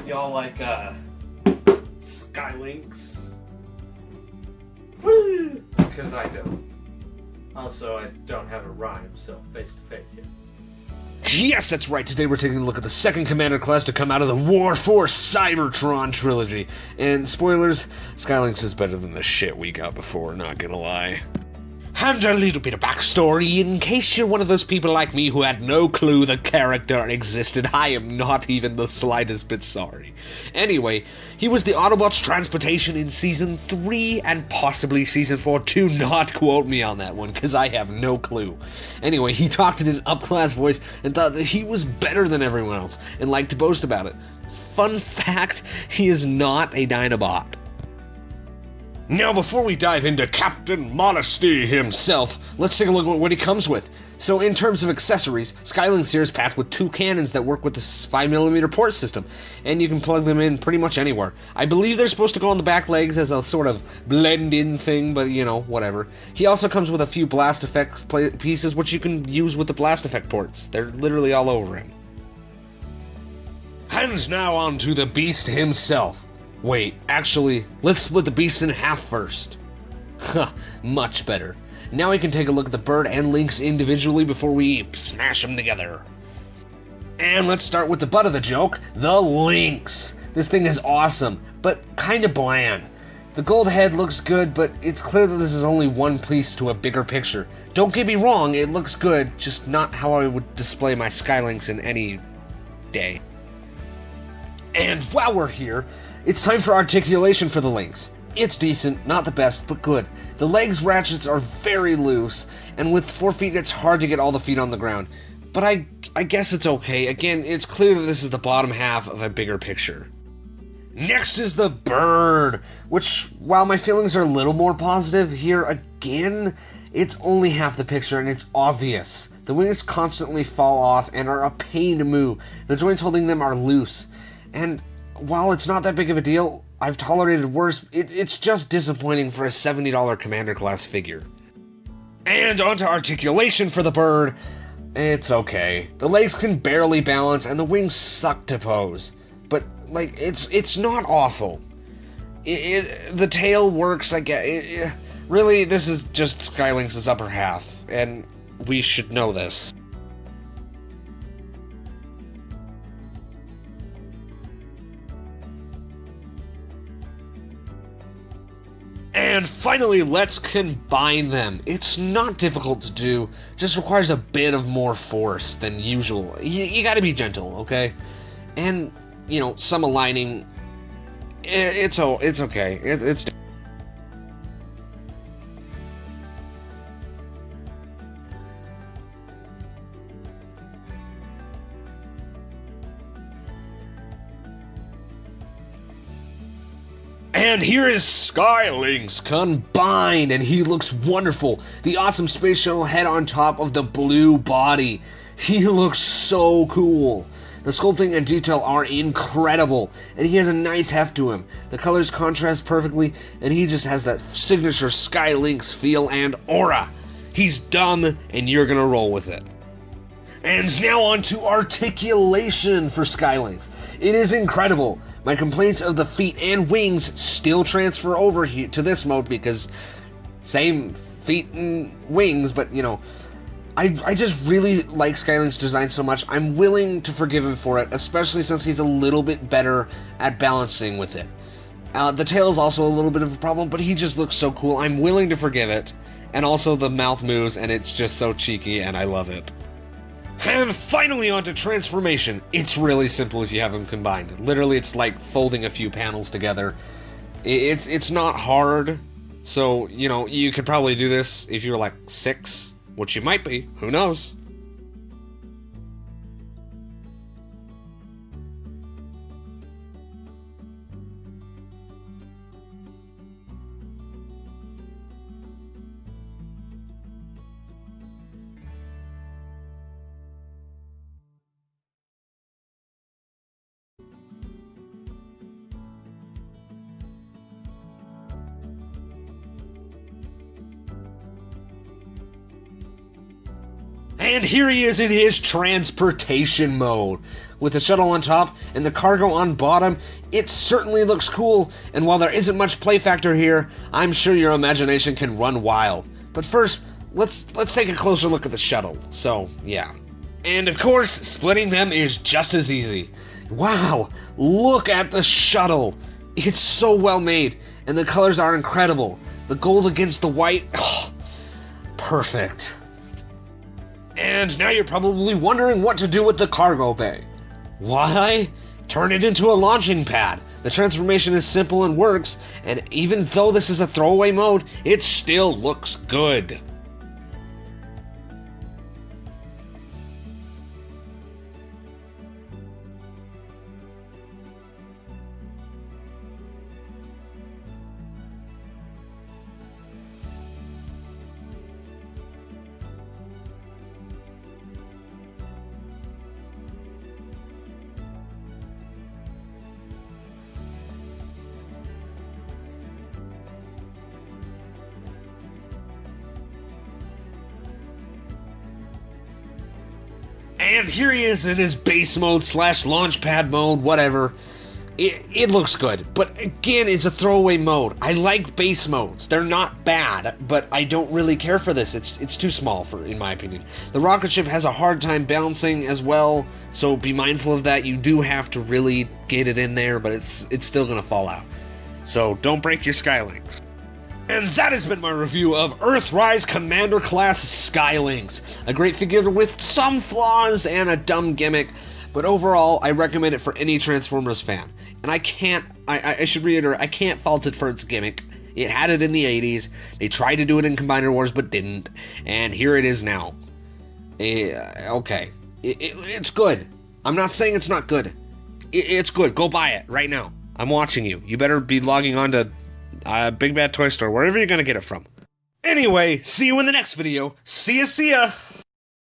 Y'all like, Skylynx? Woo! Because I don't. Also, I don't have a rhyme, so face to face here. Yes, that's right. Today we're taking a look at the second commander class to come out of the War for Cybertron trilogy. And spoilers, Skylynx is better than the shit we got before, not gonna lie. And a little bit of backstory, in case you're one of those people like me who had no clue the character existed. I am not even the slightest bit sorry. Anyway, he was the Autobots transportation in Season 3 and possibly Season 4. Do not quote me on that one, because I have no clue. Anyway, he talked in an up-class voice and thought that he was better than everyone else, and liked to boast about it. Fun fact, he is not a Dinobot. Now, before we dive into Captain Modesty himself, let's take a look at what he comes with. So, in terms of accessories, Skylynx here is packed with 2 cannons that work with the 5mm port system, and you can plug them in pretty much anywhere. I believe they're supposed to go on the back legs as a sort of blend-in thing, but, you know, whatever. He also comes with a few blast effects pieces, which you can use with the blast effect ports. They're literally all over him. And now on to the Beast himself. Wait, actually, let's split the beast in half first. Ha, much better. Now we can take a look at the bird and Lynx individually before we smash them together. And let's start with the butt of the joke, the Lynx. This thing is awesome, but kinda bland. The gold head looks good, but it's clear that this is only one piece to a bigger picture. Don't get me wrong, it looks good, just not how I would display my Skylynx in any day. And while we're here, it's time for articulation for the Lynx. It's decent, not the best, but good. The legs ratchets are very loose, and with 4 feet it's hard to get all the feet on the ground. But I guess it's okay. Again, it's clear that this is the bottom half of a bigger picture. Next is the bird, which, while my feelings are a little more positive, here again, it's only half the picture and it's obvious. The wings constantly fall off and are a pain to move. The joints holding them are loose. And while it's not that big of a deal, I've tolerated worse. It's just disappointing for a $70 Commander class figure. And onto articulation for the bird. It's okay. The legs can barely balance and the wings suck to pose. But, like, it's not awful. The tail works, I guess. Really, this is just Skylynx's upper half, and we should know this. And finally, let's combine them. It's not difficult to do, just requires a bit of more force than usual. You gotta be gentle, okay? And, you know, some aligning, it's okay. It's And here is Skylynx combined, and he looks wonderful. The awesome space shuttle head on top of the blue body. He looks so cool. The sculpting and detail are incredible, and he has a nice heft to him. The colors contrast perfectly, and he just has that signature Skylynx feel and aura. He's dumb, and you're gonna roll with it. And now on to articulation for Skylynx. It is incredible. My complaints of the feet and wings still transfer over here to this mode because same feet and wings, but you know, I just really like Skylynx's design so much, I'm willing to forgive him for it, especially since he's a little bit better at balancing with it. The tail is also a little bit of a problem, but he just looks so cool. I'm willing to forgive it. And also the mouth moves, and it's just so cheeky, and I love it. And finally onto transformation. It's really simple if you have them combined. Literally, it's like folding a few panels together. It's not hard, so, you know, you could probably do this if you're like 6, which you might be, who knows. And here he is in his transportation mode. With the shuttle on top and the cargo on bottom, it certainly looks cool, and while there isn't much play factor here, I'm sure your imagination can run wild. But first, let's take a closer look at the shuttle. So, yeah. And of course, splitting them is just as easy. Wow, look at the shuttle. It's so well made, and the colors are incredible. The gold against the white, oh, perfect. And now you're probably wondering what to do with the cargo bay. Why? Turn it into a launching pad. The transformation is simple and works, and even though this is a throwaway mode, it still looks good. And here he is in his base mode / launchpad mode, whatever. It looks good, but again, it's a throwaway mode. I like base modes. They're not bad, but I don't really care for this. It's too small, in my opinion. The rocket ship has a hard time bouncing as well, so be mindful of that. You do have to really get it in there, but it's still going to fall out. So don't break your Skylynx. And that has been my review of Earthrise Commander Class Skylynx. A great figure with some flaws and a dumb gimmick, but overall, I recommend it for any Transformers fan. And I should reiterate, I can't fault it for its gimmick. It had it in the 80s, they tried to do it in Combiner Wars but didn't, and here it is now. Okay, it's good. I'm not saying it's not good. It's good, go buy it right now. I'm watching you. You better be logging on to Big Bad Toy Store, wherever you're gonna get it from. Anyway, see you in the next video. See ya!